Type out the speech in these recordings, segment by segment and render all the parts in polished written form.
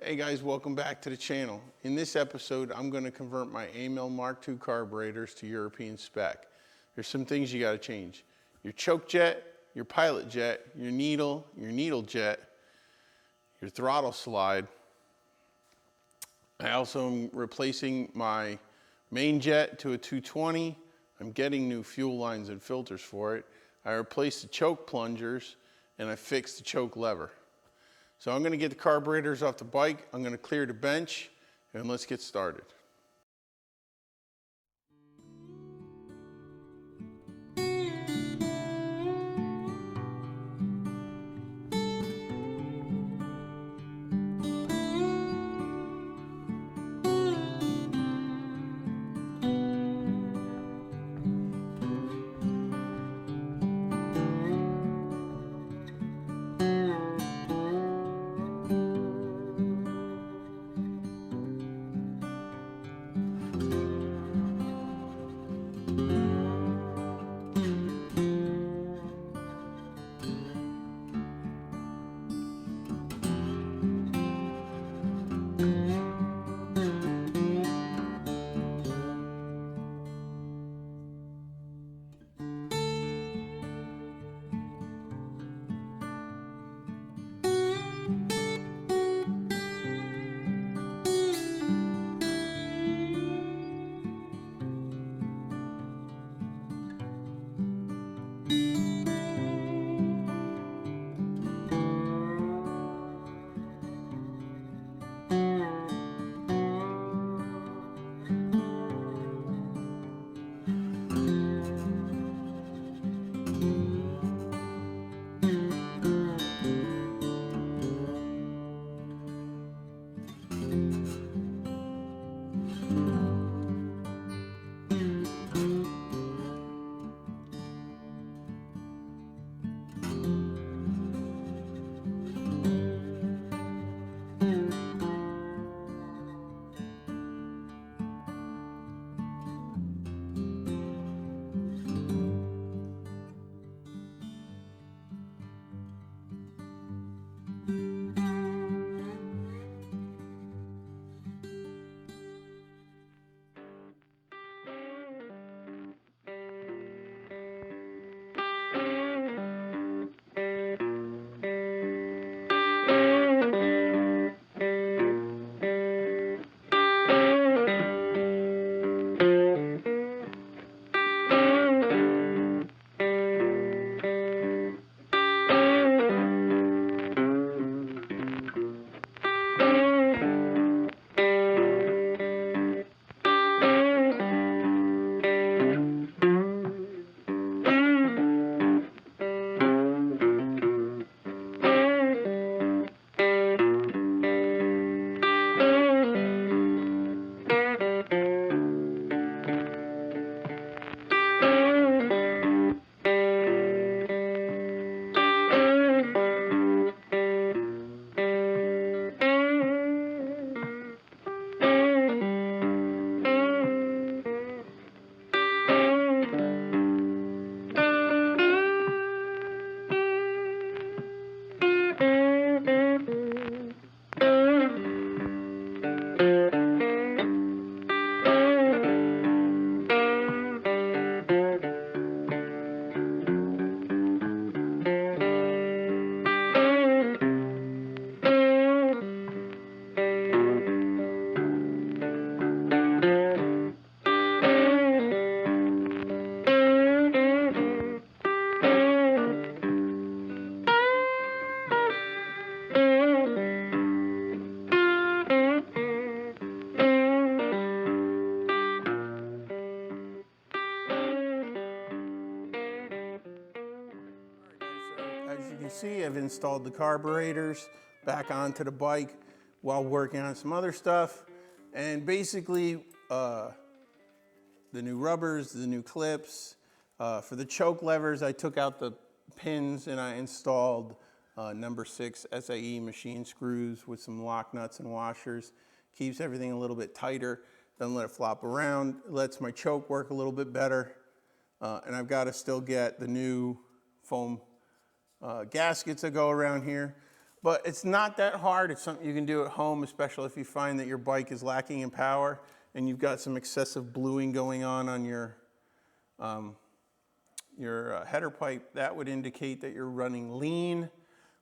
Hey guys, welcome back to the channel. In this episode, I'm going to convert my Amal MK carburetors to European spec. There's some things you got to change. Your choke jet, your pilot jet, your needle jet, your throttle slide. I also am replacing my main jet to a 220. I'm getting new fuel lines and filters for it. I replaced the choke plungers and I fixed the choke lever. So I'm going to get the carburetors off the bike, I'm going to clear the bench, and let's get started. As you can see, I've installed the carburetors back onto the bike while working on some other stuff. And basically, the new rubbers, the new clips. For the choke levers, I took out the pins and I installed number 6 SAE machine screws with some lock nuts and washers. Keeps everything a little bit tighter, doesn't let it flop around, lets my choke work a little bit better. And I've got to still get the new foam gaskets that go around here. But it's not that hard. It's something you can do at home, especially if you find that your bike is lacking in power and you've got some excessive bluing going on your header pipe. That would indicate that you're running lean,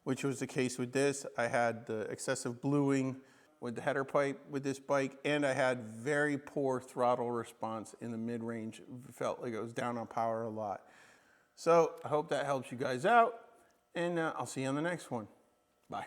which was the case with this. I had the excessive bluing with the header pipe with this bike, and I had very poor throttle response in the mid-range. Felt like it was down on power a lot. So I hope that helps you guys out, and I'll see you on the next one. Bye.